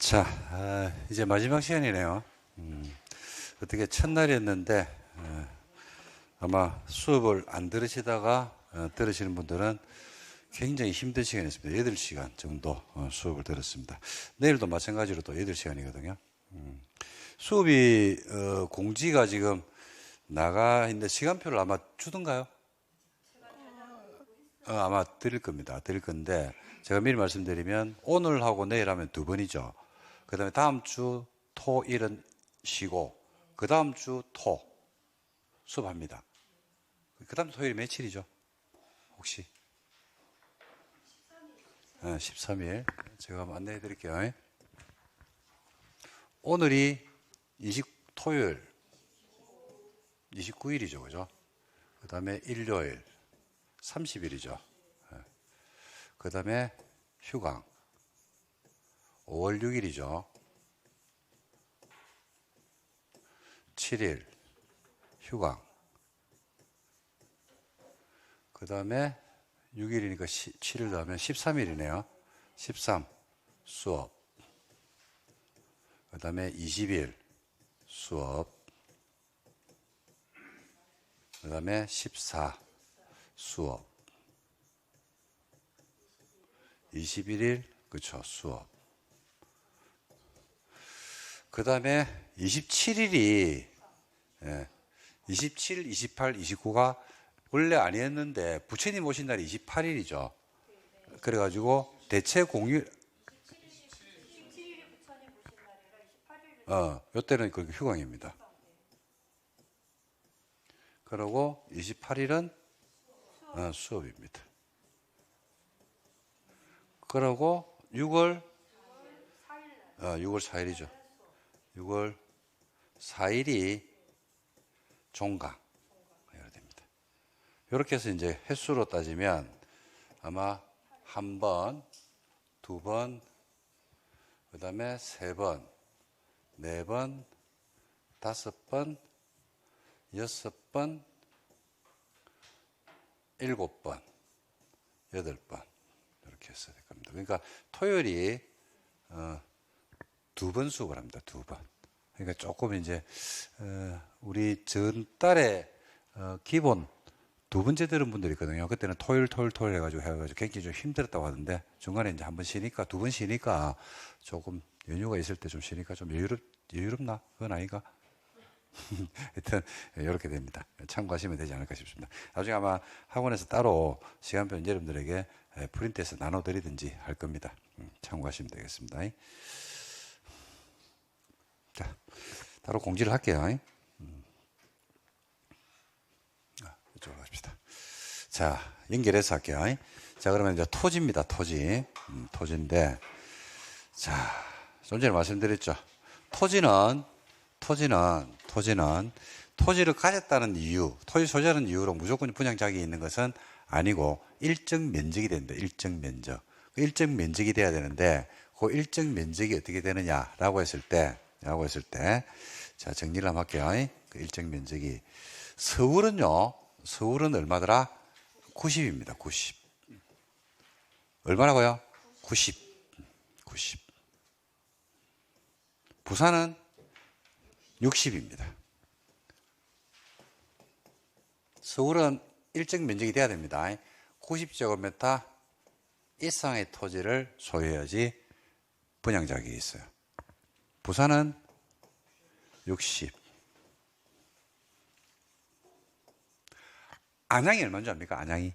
자, 이제 마지막 시간이네요. 어떻게 첫날이었는데 아마 수업을 안 들으시다가 들으시는 분들은 굉장히 힘든 시간이었습니다. 8시간 정도 수업을 들었습니다. 내일도 마찬가지로 또 8시간이거든요. 수업이 공지가 지금 나가 있는데 시간표를 아마 주던가요? 아마 드릴 겁니다. 드릴 건데 제가 미리 말씀드리면 오늘하고 내일 하면 2번이죠. 그 다음에 다음 주 토일은 쉬고 그 다음 주 토 수업합니다. 그 다음 토요일이 며칠이죠? 혹시? 13일. 제가 한번 안내해 드릴게요. 오늘이 토요일 29일이죠. 그죠? 그 다음에 일요일 30일이죠. 그 다음에 휴강 5월 6일이죠. 7일 휴강. 그 다음에 6일이니까 7일 더하면 13일이네요. 13 수업. 그 다음에 20일 수업. 그 다음에 14 수업. 21일 그쵸 수업. 그 다음에 27일이 27, 28, 29가 원래 아니었는데 부처님 오신 날이 28일이죠. 그래가지고 대체 공휴일 요때는 그 휴강입니다. 그리고 28일은 수업입니다. 그리고 6월 4일이죠. 6월 4일이 종강 해야 됩니다. 이렇게 해서 이제 횟수로 따지면 아마 한 번, 두 번, 그 다음에 세 번, 네 번, 다섯 번, 여섯 번, 일곱 번, 여덟 번 이렇게 했어야 될 겁니다. 그러니까 토요일이 2번 수업을 합니다. 2번. 그러니까 조금 이제 우리 전달에 기본 2번째 들은 분들이 있거든요. 그때는 토요일 해가지고 굉장히 좀 힘들었다고 하던데 중간에 이제 한 번 쉬니까 2번 쉬니까 조금 연휴가 있을 때 좀 쉬니까 좀 여유롭나? 그건 아닌가? 하여튼 이렇게 됩니다. 참고하시면 되지 않을까 싶습니다. 나중에 아마 학원에서 따로 시간표 여러분들에게 프린트해서 나눠드리든지 할 겁니다. 참고하시면 되겠습니다. 자, 따로 공지를 할게요. 이쪽으로 갑시다. 자, 연결해서 할게요. 자, 그러면 이제 토지입니다. 토지인데, 자, 좀 전에 말씀드렸죠. 토지를 가졌다는 이유, 토지 소지하는 이유로 무조건 분양자격이 있는 것은 아니고 일정 면적이 된다. 일정 면적. 일정 면적이 돼야 되는데 그 일정 면적이 어떻게 되느냐라고 했을 때, 자, 정리를 한번 할게요. 그 일정 면적이 서울은 얼마더라? 90입니다. 90. 얼마라고요? 90. 부산은 60입니다. 서울은 일정 면적이 돼야 됩니다. 90제곱미터 이상의 토지를 소유해야지 분양자격이 있어요. 부산은 60. 안양이 얼마인 줄 압니까? 안양이?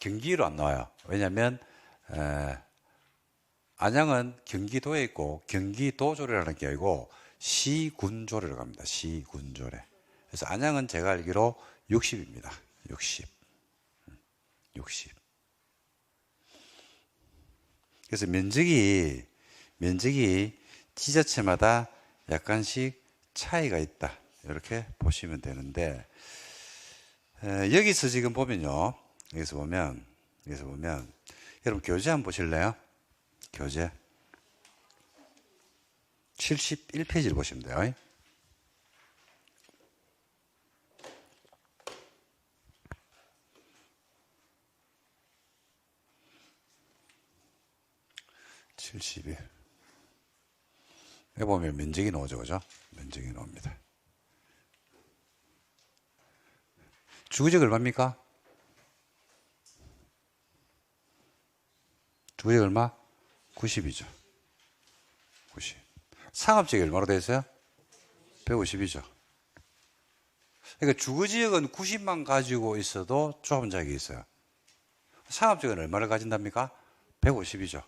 경기로 안 나와요. 왜냐하면 안양은 경기도에 있고 경기도조례라는 게 아니고 시군조례라고 합니다. 시군조례. 그래서 안양은 제가 알기로 60입니다. 60. 그래서 면적이 지자체마다 약간씩 차이가 있다. 이렇게 보시면 되는데 여기서 지금 보면요. 여기서 보면 여러분 교재 한번 보실래요? 교재 71페이지를 보시면 돼요. 11. 여기 보면 면적이 나오죠, 그죠? 면적이 나옵니다. 주거지역 얼마입니까? 주거지역 얼마? 90이죠. 90. 상업지역이 얼마로 되어 있어요? 150이죠. 그러니까 주거지역은 90만 가지고 있어도 좁은 자격이 있어요. 상업지역은 얼마를 가진답니까? 150이죠.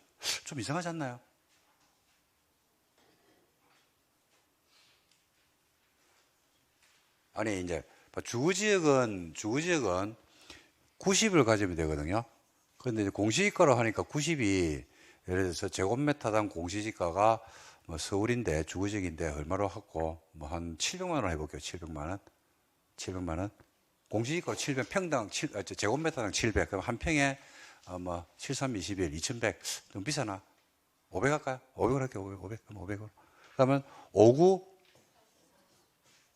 좀 이상하지 않나요? 아니, 이제, 주거지역은 90을 가지면 되거든요. 그런데 이제 공시지가로 하니까 90이, 예를 들어서 제곱미터당 공시지가가 뭐 서울인데, 주거지역인데, 얼마로 하고, 뭐 한 700만 원으로 해볼게요. 700만 원. 700만 원. 공시지가 700, 평당, 제곱미터당 700. 그럼 한 평에, 뭐, 7, 3, 21, 2100. 너무 비싸나? 500 할까요? 500을 할게요. 500. 그럼 500으로. 그러면 59,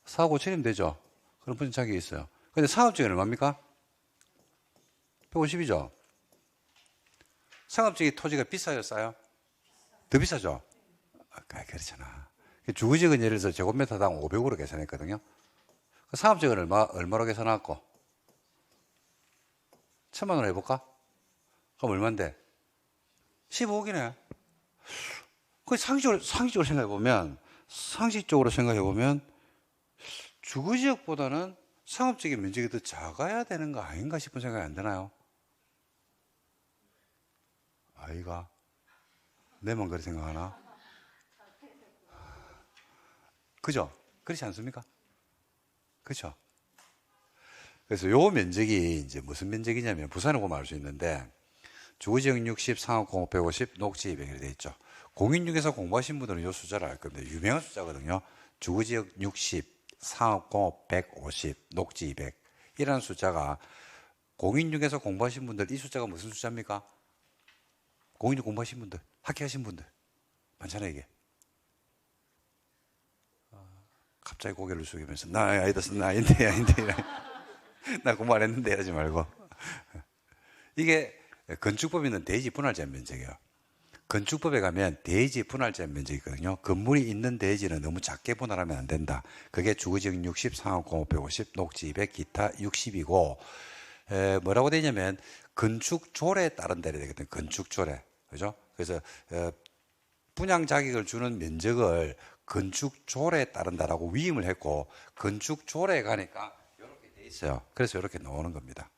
4, 5, 7이면 되죠. 그런 분자격이 있어요. 근데 상업지역은 얼마입니까? 150이죠. 상업지역 토지가 비싸요, 싸요? 더 비싸죠? 그렇잖아. 주거지역은 예를 들어서 제곱미터당 500으로 계산했거든요. 상업지역은 얼마로 계산했고? 1000만 원으로 해볼까? 그럼 얼만데? 15억이네. 그 상식적으로 생각해보면, 주거지역보다는 상업적인 면적이 더 작아야 되는 거 아닌가 싶은 생각이 안 드나요? 아이가, 내만 그렇게 생각하나? 그죠? 그렇지 않습니까? 그죠? 그래서 요 면적이 이제 무슨 면적이냐면, 부산을 보면 알 수 있는데, 주거지역 60, 상업공업 150, 녹지 200 이렇게 돼 있죠. 공인중개사 공부하신 분들은 이 숫자를 알 겁니다. 유명한 숫자거든요. 주거지역 60, 상업공업 150, 녹지 200 이라는 숫자가, 공인중개사 공부하신 분들 이 숫자가 무슨 숫자입니까? 공인중 공부하신 분들, 학교하신 분들 많잖아요. 이게 갑자기 고개를 숙이면서 나 아니다, 나 아닌데 나 공부 안 했는데 이러지 말고. 이게 건축법에 있는 대지 분할제한 면적이에요. 건축법에 가면 대지 분할제한 면적이 있거든요. 건물이 있는 대지는 너무 작게 분할하면 안 된다. 그게 주거지역 60, 상업공업 150, 녹지 200, 기타 60이고, 뭐라고 되냐면 건축조례에 따른 대로 되거든요. 건축조례. 그죠? 그래서 분양 자격을 주는 면적을 건축조례에 따른다라고 위임을 했고, 건축조례에 가니까 이렇게 돼 있어요. 그래서 이렇게 나오는 겁니다.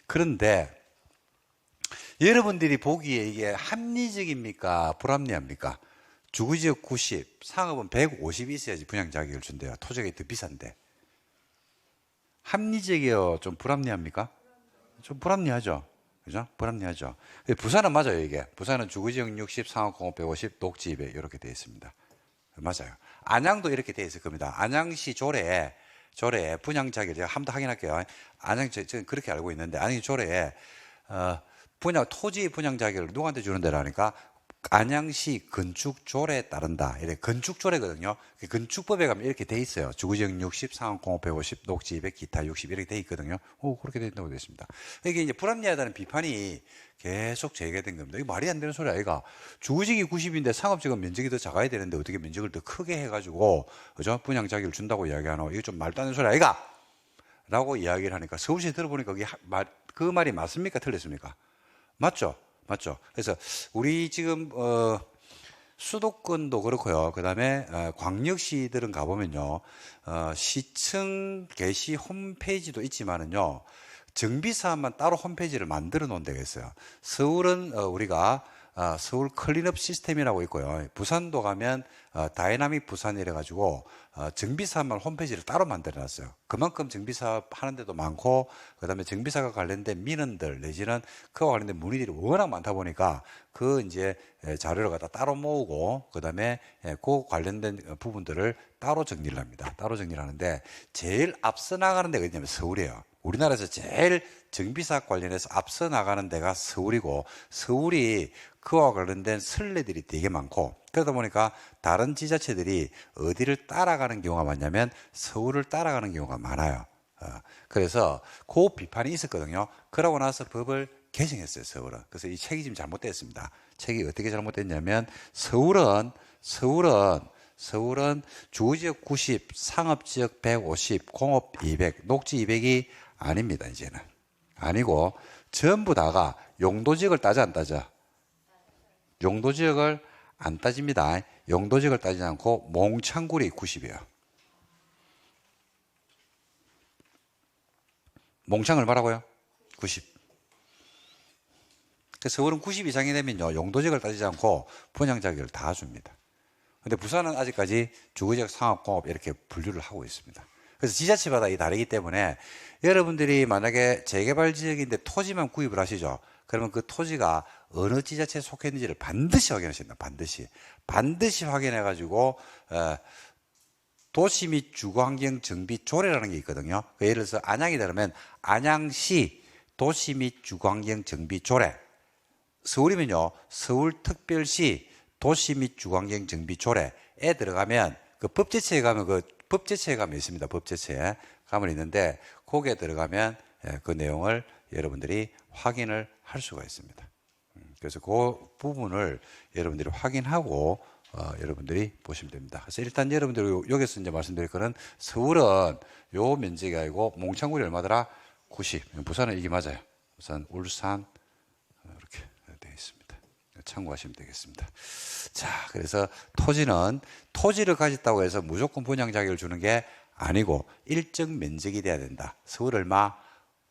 그런데 여러분들이 보기에 이게 합리적입니까? 불합리합니까? 주거지역 90, 상업은 150이 있어야지 분양 자격을 준대요. 토지가 더 비싼데. 합리적이요? 좀 불합리합니까? 좀 불합리하죠. 그죠? 불합리하죠. 부산은 맞아요, 이게. 부산은 주거지역 60, 상업공업 150, 녹지 200 이렇게 되어 있습니다. 맞아요. 안양도 이렇게 되어 있을 겁니다. 안양시 조례에 분양 자격을 제가 한번 더 확인할게요. 안양, 저는 그렇게 알고 있는데, 안양 조례에, 토지 분양 자격을 누구한테 주는 데라니까, 안양시 건축조례에 따른다. 이래 건축조례거든요. 건축법에 가면 이렇게 돼 있어요. 주거지역 60, 상업공업 150, 녹지 200, 기타 60 이렇게 돼 있거든요. 그렇게 돼 있다고 되어 있습니다. 이게 이제 불합리하다는 비판이 계속 제기된 겁니다. 이게 말이 안 되는 소리 아이가. 주거지역이 90인데 상업지역은 면적이 더 작아야 되는데 어떻게 면적을 더 크게 해가지고, 그죠? 분양 자격을 준다고 이야기하노. 이거 좀 말도 안 되는 소리 아이가? 라고 이야기를 하니까 서울시에 들어보니까 그 말이 맞습니까? 틀렸습니까? 맞죠? 맞죠? 그래서 우리 지금 수도권도 그렇고요. 그다음에 광역시들은 가보면요, 시청 게시 홈페이지도 있지만은요, 정비사업만 따로 홈페이지를 만들어 놓은 데가 있어요. 서울은 우리가 서울 클린업 시스템이라고 있고요. 부산도 가면 다이나믹 부산이래 가지고 정비사업만 홈페이지를 따로 만들어 놨어요. 그만큼 정비사업 하는 데도 많고, 그다음에 정비사가 관련된 민원들 내지는 그와 관련된 문의들이 워낙 많다 보니까 그 이제 자료를 갖다 따로 모으고, 그다음에 그 관련된 부분들을 따로 정리를 합니다. 따로 정리를 하는데, 제일 앞서 나가는 데가 어디냐면 서울이에요. 우리나라에서 제일 정비사업 관련해서 앞서 나가는 데가 서울이고, 서울이 그와 관련된 선례들이 되게 많고, 그러다 보니까 다른 지자체들이 어디를 따라가는 경우가 많냐면 서울을 따라가는 경우가 많아요. 그래서 그 비판이 있었거든요. 그러고 나서 법을 개정했어요, 서울은. 그래서 이 책이 지금 잘못됐습니다. 책이 어떻게 잘못됐냐면, 서울은 주거지역 90, 상업지역 150, 공업 200, 녹지 200이 아닙니다, 이제는. 아니고, 전부 다가 용도지역을 따져, 안 따져? 용도지역을 안 따집니다. 용도지역을 따지지 않고, 몽창구리 90이에요. 몽창을 말하고요? 90. 서울은 90 이상이 되면요, 용도지역을 따지지 않고 분양 자격을 다 줍니다. 근데 부산은 아직까지 주거지역, 상업, 공업 이렇게 분류를 하고 있습니다. 그래서 지자체마다 이 다르기 때문에 여러분들이 만약에 재개발 지역인데 토지만 구입을 하시죠. 그러면 그 토지가 어느 지자체에 속했는지를 반드시 확인하셔야 됩니다. 반드시 확인해가지고 도시 및 주거환경 정비 조례라는 게 있거든요. 예를 들어서 안양이다 그러면 안양시 도시 및 주거환경 정비 조례. 서울이면요, 서울특별시 도시 및 주거환경 정비 조례에 들어가면 그 법제처에 가면 있습니다. 법제처에 가면 있는데 거기에 들어가면 그 내용을 여러분들이 확인을 할 수가 있습니다. 그래서 그 부분을 여러분들이 확인하고 여러분들이 보시면 됩니다. 그래서 일단 여러분들이 여기서 이제 말씀드릴 거는 서울은 요 면적이 아니고 몽창구리 얼마더라? 90. 부산은 이게 맞아요. 부산, 울산 이렇게 되어 있습니다. 참고하시면 되겠습니다. 자, 그래서 토지를 가졌다고 해서 무조건 분양 자격을 주는 게 아니고 일정 면적이 돼야 된다. 서울 얼마?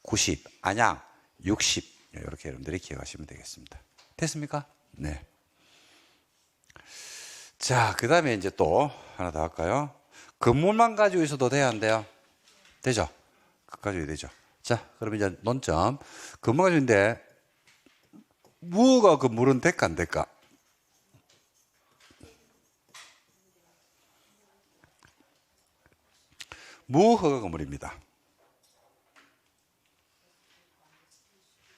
90, 안양 60. 이렇게 여러분들이 기억하시면 되겠습니다. 됐습니까? 네. 자, 그 다음에 이제 또 하나 더 할까요? 건물만 가지고 있어도 돼야 안 돼요? 되죠? 가지고 되죠. 자, 그럼 이제 논점. 건물 가지고 있는데, 무허가 건물은 될까 안 될까? 무허가 건물입니다.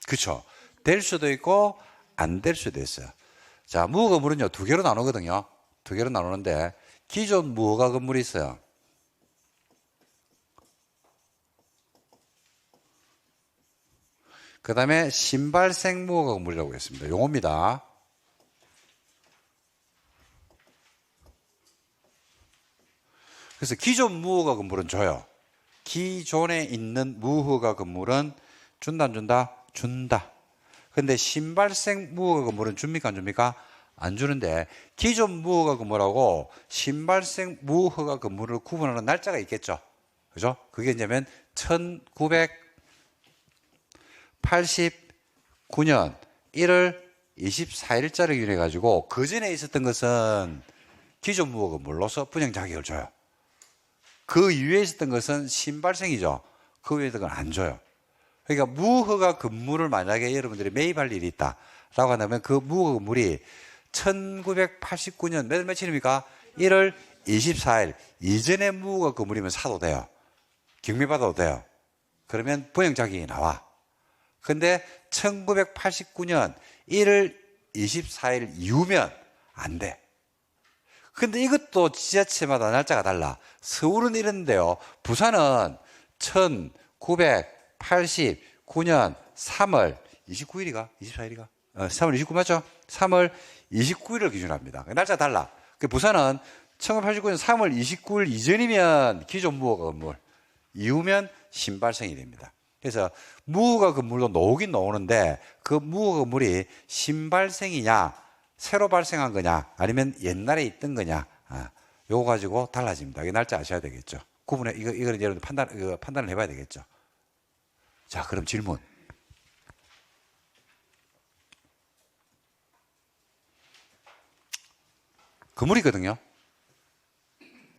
그렇죠? 될 수도 있고 안 될 수도 있어요. 자, 무허가 건물은요, 두 개로 나누거든요. 두 개로 나누는데 기존 무허가 건물이 있어요. 그 다음에 신발생 무허가 건물이라고 했습니다. 용어입니다. 그래서 기존 무허가 건물은 줘요. 기존에 있는 무허가 건물은 준다 안 준다? 준다. 근데 신발생 무허가 건물은 줍니까 안 줍니까? 안 주는데 기존 무허가 건물하고 신발생 무허가 건물을 구분하는 날짜가 있겠죠. 그죠? 그게 이제면 1989년 1월 24일자를 기준해 가지고 그 전에 있었던 것은 기존 무허가 건물로서 분양 자격을 줘요. 그 이후에 있었던 것은 신발생이죠. 그 위에 있던 건 안 줘요. 그러니까 무허가 건물을 만약에 여러분들이 매입할 일이 있다라고 한다면 그 무허가 건물이 1989년 몇 며칠입니까? 1월 24일 이전의 무허가 건물이면 사도 돼요. 경매받아도 돼요. 그러면 분양 자격이 나와. 근데 1989년 1월 24일 이후면 안 돼. 근데 이것도 지자체마다 날짜가 달라. 서울은 이런데요. 부산은 1989년 3월 29일이가? 24일이가? 3월 29일 맞죠? 3월 29일을 기준합니다. 날짜가 달라. 부산은 1989년 3월 29일 이전이면 기존 무허가 건물, 이후면 신발생이 됩니다. 그래서 무허가 건물도 나오긴 나오는데 그 무허가 건물이 신발생이냐, 새로 발생한 거냐, 아니면 옛날에 있던 거냐, 요거 가지고 달라집니다. 이 날짜 아셔야 되겠죠. 구분해, 이거는 여러분 판단을 해봐야 되겠죠. 자, 그럼 질문. 건물이거든요.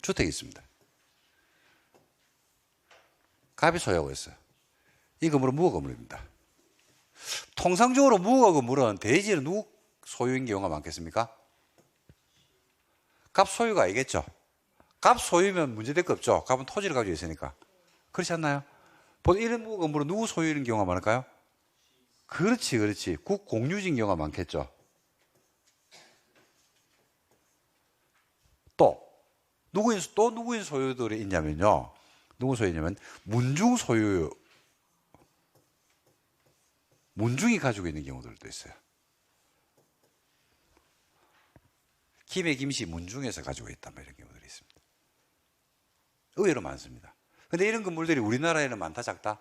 주택이 있습니다. 갑이 소유하고 있어요. 이 건물은 무허가 건물입니다. 통상적으로 무허가 건물은 대지는 누구 소유인 경우가 많겠습니까? 갑 소유가 아니겠죠. 갑 소유면 문제될 거 없죠. 갑은 토지를 가지고 있으니까. 그렇지 않나요? 보통 이런 무허가 건물은 누구 소유인 경우가 많을까요? 그렇지. 국 공유지인 경우가 많겠죠. 또 누구인 소유들이 있냐면요. 누구 소유냐면 문중 소유. 문중이 가지고 있는 경우들도 있어요. 김해 김씨 문중에서 가지고 있단 이런 경우들이 있습니다. 의외로 많습니다. 근데 이런 건물들이 우리나라에는 많다 작다?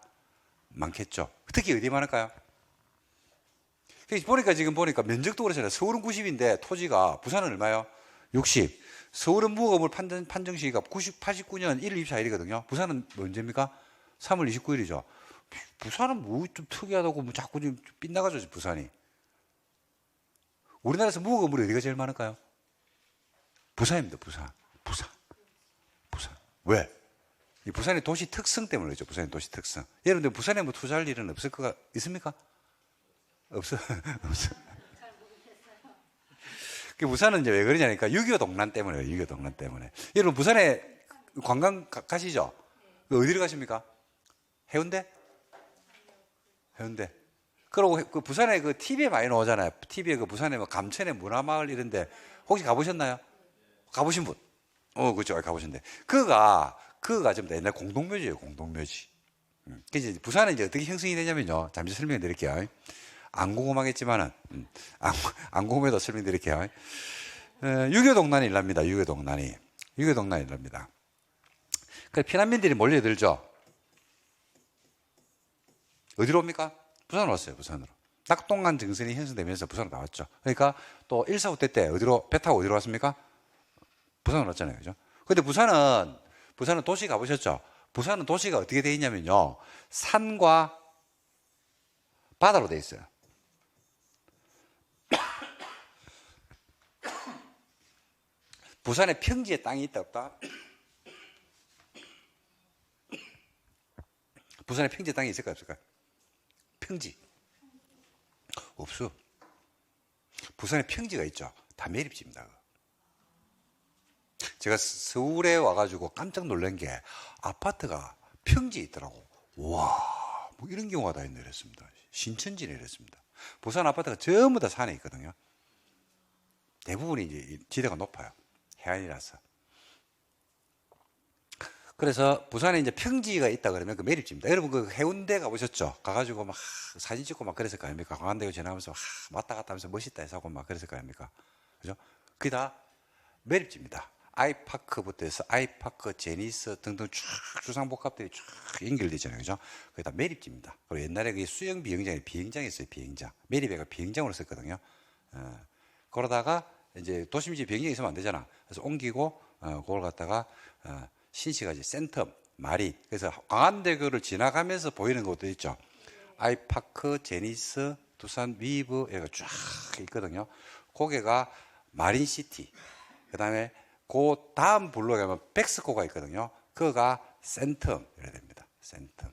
많겠죠. 특히 어디 많을까요? 보니까 지금 보니까 면적도 그렇잖아요. 서울은 90인데 토지가 부산은 얼마요? 60. 서울은 무허가물 판정 시기가 89년 1월 24일이거든요. 부산은 언제입니까? 3월 29일이죠. 부산은 뭐 좀 특이하다고 뭐 자꾸 좀 빗나가죠, 부산이. 우리나라에서 무허가물이 어디가 제일 많을까요? 부산입니다, 부산. 왜? 이 부산의 도시 특성 때문에 그렇죠. 부산의 도시 특성. 여러분들 부산에 뭐 투자할 일은 없을 거가 있습니까? 없어. 그 부산은 이제 왜 그러냐니까 6.25 동란 때문에 6.25 동란 때문에. 여러분 부산에 관광 가시죠? 어디로 가십니까? 해운대? 해운대. 그리고 그 부산에 그 TV에 많이 나오잖아요. TV에 그 부산에 뭐 감천의 문화마을 이런데 혹시 가보셨나요? 가보신 분? 그렇죠. 가보신데. 그거가 좀 옛날 공동묘지예요, 공동묘지. 그래서 부산은 이제 어떻게 형성이 되냐면요. 잠시 설명해 드릴게요. 안 궁금하겠지만은, 안 궁금해도 설명 드릴게요. 6.25 동란이 일납니다, 6.25 동란이. 6.25 동란이 일납니다. 그 피난민들이 몰려들죠. 어디로 옵니까? 부산으로 왔어요, 부산으로. 낙동강 정선이 형성되면서 부산으로 나왔죠. 그러니까 또 1.4 때 배 타고 어디로 왔습니까? 부산으로 왔잖아요. 그죠? 근데 부산은 도시 가보셨죠? 부산은 도시가 어떻게 되어 있냐면요. 산과 바다로 되어 있어요. 부산에 평지에 땅이 있다 없다? 부산에 평지에 땅이 있을까요 없을까요? 평지 없어. 부산에 평지가 있죠. 다 매립지입니다. 제가 서울에 와가지고 깜짝 놀란 게 아파트가 평지에 있더라고. 와, 뭐 이런 경우가 다 있네 이랬습니다. 신천지네 이랬습니다. 부산 아파트가 전부 다 산에 있거든요. 대부분이 이제 지대가 높아요. 해안이라서. 그래서 부산에 이제 평지가 있다 그러면 그 매립지입니다. 여러분 그 해운대 가보셨죠? 가가지고 막 사진 찍고 막 그랬을 거 아닙니까? 광안대교 지나가면서 왔다 갔다 하면서 멋있다 해서 하고 막 그랬을 거 아닙니까? 그죠? 그게 다 매립지입니다. 아이파크부터 해서 아이파크, 제니스 등등 쭉 주상복합들이 쭉 연결되어 있잖아요. 그죠? 그게 다 매립지입니다. 그리고 옛날에 그게 수영 비행장이 있어요. 비행장. 매립에가 비행장으로 썼거든요. 그러다가 이제 도심지 비행장이 있으면 안 되잖아. 그래서 옮기고, 그걸 갖다가, 신시가지, 센텀, 마리. 그래서 광안대교를 지나가면서 보이는 곳도 있죠. 아이파크, 제니스, 두산, 위브, 여기가 쫙 있거든요. 거기가 마린시티. 그 다음에 그 다음 블록에 가면 백스코가 있거든요. 그거가 센텀. 이래야 됩니다. 센텀.